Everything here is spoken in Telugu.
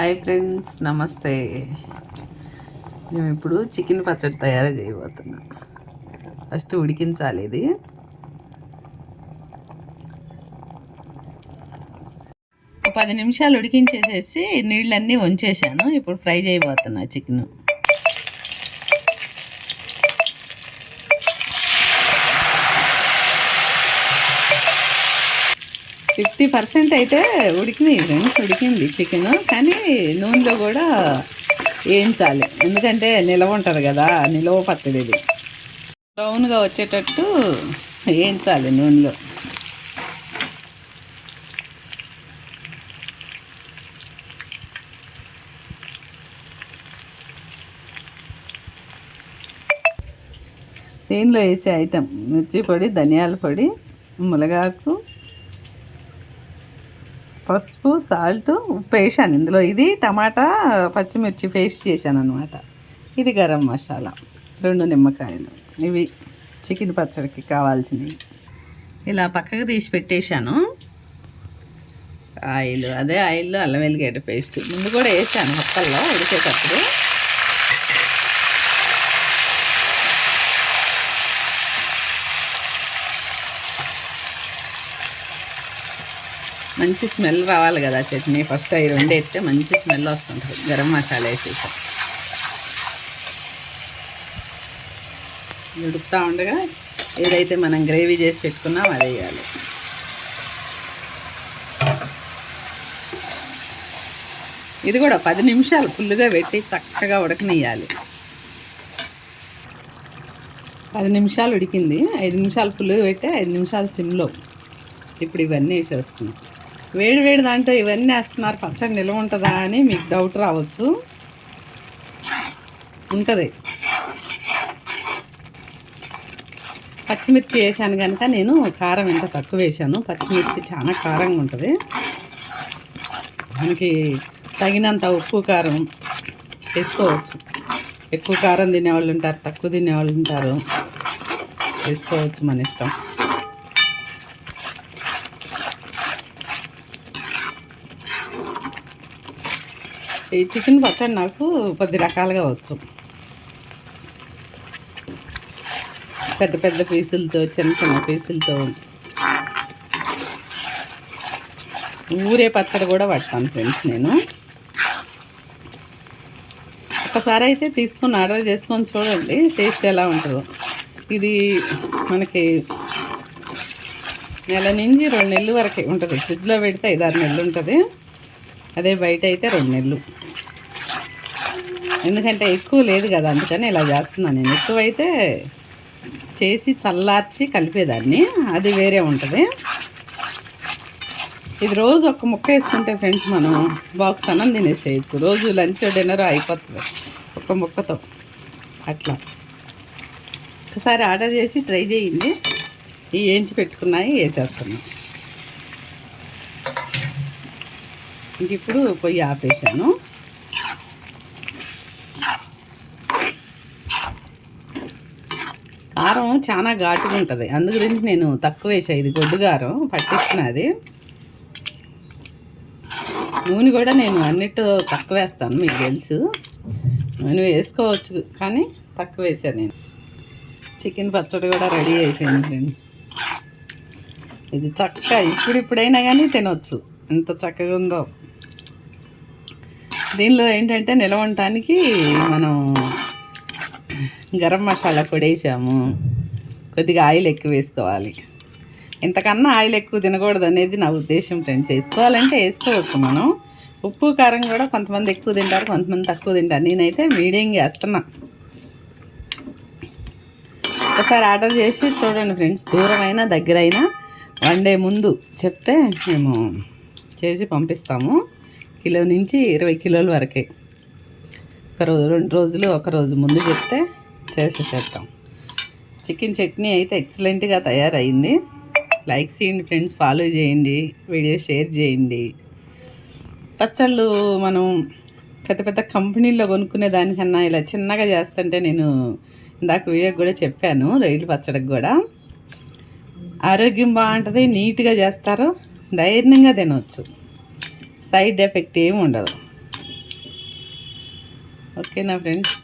హాయ్ ఫ్రెండ్స్, నమస్తే. మేము ఇప్పుడు చికెన్ పచ్చడి తయారు చేయబోతున్నాం. ఫస్ట్ ఉడికించాలి. ఇది ఒక 10 నిమిషాలు ఉడికించేసేసి నీళ్ళన్నీ వంచేసాను. ఇప్పుడు ఫ్రై చేయబోతున్నా చికెన్. ఫిఫ్టీ 50% అయితే ఉడికింది ఫ్రెండ్స్, ఉడికింది చికెన్. కానీ నూనెలో కూడా వేయించాలి, ఎందుకంటే నిలవ ఉంటుంది కదా, నిలవ పచ్చడి ఇది. బ్రౌన్గా వచ్చేటట్టు వేయించాలి నూనెలో. దీనిలో వేసే ఐటెం మిర్చి పొడి, ధనియాల పొడి, మునగాకు, పసుపు, సాల్ట్, ఉప్పు వేసాను ఇందులో. ఇది టమాటా, పచ్చిమిర్చి పేస్ట్ చేశాను అనమాట. ఇది గరం మసాలా, 2 నిమ్మకాయలు. ఇవి చికెన్ పచ్చడికి కావాల్సినవి. ఇలా పక్కకు తీసి పెట్టేశాను. ఆయిల్, అదే ఆయిల్లో అల్లం వెల్లిగడ్డ పేస్ట్ ముందు కూడా వేసాను మొక్కల్లో ఉడికేటప్పుడు. మంచి స్మెల్ రావాలి కదా చట్నీ. ఫస్ట్ అవి 2 వేస్తే మంచి స్మెల్ వస్తుంటుంది. గరం మసాలా వేసేసాం. ఉడుకుతూ ఉండగా ఏదైతే మనం గ్రేవీ చేసి పెట్టుకున్నాం అది వేయాలి. ఇది కూడా 10 నిమిషాలు ఫుల్గా పెట్టి చక్కగా ఉడకనియాలి. 10 నిమిషాలు ఉడికింది. 5 నిమిషాలు ఫుల్గా పెట్టి 5 నిమిషాలు సిమ్లో. ఇప్పుడు ఇవన్నీ వేసేస్తున్నాం. వేడి వేడి దాంట్లో ఇవన్నీ వేస్తున్నారు. పచ్చడి నిల్వ ఉంటుందా అని మీకు డౌట్ రావచ్చు. ఉంటుంది. పచ్చిమిర్చి వేసాను కనుక నేను కారం ఎంత తక్కువ వేసాను. పచ్చిమిర్చి చాలా కారంగా ఉంటుంది. మనకి తగినంత ఉప్పు కారం వేసుకోవచ్చు. ఎక్కువ కారం తినేవాళ్ళు ఉంటారు, తక్కువ తినేవాళ్ళు ఉంటారు. వేసుకోవచ్చు, మన ఇష్టం. ఈ చికెన్ పచ్చడి నాకు 10 రకాలుగా వచ్చు. పెద్ద పెద్ద పీసులతో, చిన్న చిన్న పీసులతో, ఊరే పచ్చడి కూడా పడతాను ఫ్రెండ్స్ నేను. ఒకసారి అయితే తీసుకొని ఆర్డర్ చేసుకొని చూడండి, టేస్ట్ ఎలా ఉంటుందో. ఇది మనకి నెల నుంచి 2 నెలలు వరకే ఉంటుంది. ఫ్రిడ్జ్లో పెడితే 5-6 నెలలు ఉంటుంది. అదే బయట అయితే 2 నెలలు. ఎందుకంటే ఎక్కువ లేదు కదా, అందుకని ఇలా చేస్తున్నాను నేను. ఎక్కువైతే చేసి చల్లార్చి కలిపేదాన్ని, అది వేరే ఉంటుంది. ఇది రోజు ఒక ముక్క వేసుకుంటే ఫ్రెండ్స్ మనం బాక్స్ అన్నం తినేసేయచ్చు. రోజు లంచ్ డిన్నర్ అయిపోతుంది ఒక ముక్కతో. అట్లా ఒకసారి ఆర్డర్ చేసి ట్రై చేయండి. ఈ వేయించి పెట్టుకున్నాయి వేసేస్తున్నాం. ఇంక ఇప్పుడు పొయ్యి ఆపేసాను. కారం చాలా ఘాటుగా ఉంటుంది, అందు గురించి నేను తక్కువ వేసా. ఇది గొడ్డు కారం పట్టించినది. నూనె కూడా నేను అన్నిట్లో తక్కువ వేస్తాను, మీకు తెలుసు. నూనె వేసుకోవచ్చు కానీ తక్కువ వేసాను నేను. చికెన్ పచ్చడి కూడా రెడీ అయిపోయింది ఫ్రెండ్స్. ఇది చక్కగా ఇప్పుడైనా కానీ తినవచ్చు, ఎంత చక్కగా ఉందో. దీనిలో ఏంటంటే నిల్వ ఉండటానికి మనం గరం మసాలా పొడి వేసాము. కొద్దిగా ఆయిల్ ఎక్కువ వేసుకోవాలి. ఇంతకన్నా ఆయిల్ ఎక్కువ తినకూడదు అనేది నా ఉద్దేశం ఫ్రెండ్స్. వేసుకోవాలంటే వేసుకోవచ్చు మనం. ఉప్పు కారం కూడా కొంతమంది ఎక్కువ తింటారు, కొంతమంది తక్కువ తింటారు. నేనైతే మీడియంగా వేస్తున్నా. ఒకసారి ఆర్డర్ చేసి చూడండి ఫ్రెండ్స్. దూరమైనా దగ్గరైనా వన్ ముందు చెప్తే మేము చేసి పంపిస్తాము. కిలో నుంచి 20 కిలోల వరకే. ఒక రోజు, 2 రోజులు, ఒక రోజు ముందు చెప్తే చేసేసేస్తాం. చికెన్ చట్నీ అయితే ఎక్సలెంట్గా తయారైంది. లైక్ చేయండి ఫ్రెండ్స్, ఫాలో చేయండి, వీడియో షేర్ చేయండి. పచ్చళ్ళు మనం పెద్ద పెద్ద కంపెనీల్లో కొనుక్కునే దానికన్నా ఇలా చిన్నగా చేస్తుంటే, నేను ఇందాక వీడియోకి కూడా చెప్పాను, రొయ్యల పచ్చడికి కూడా ఆరోగ్యం బాగుంటుంది. నీట్గా చేస్తారు, ధైర్యంగా తినవచ్చు. సైడ్ ఎఫెక్ట్ ఏమి ఉండదు. ఓకేనా ఫ్రెండ్స్?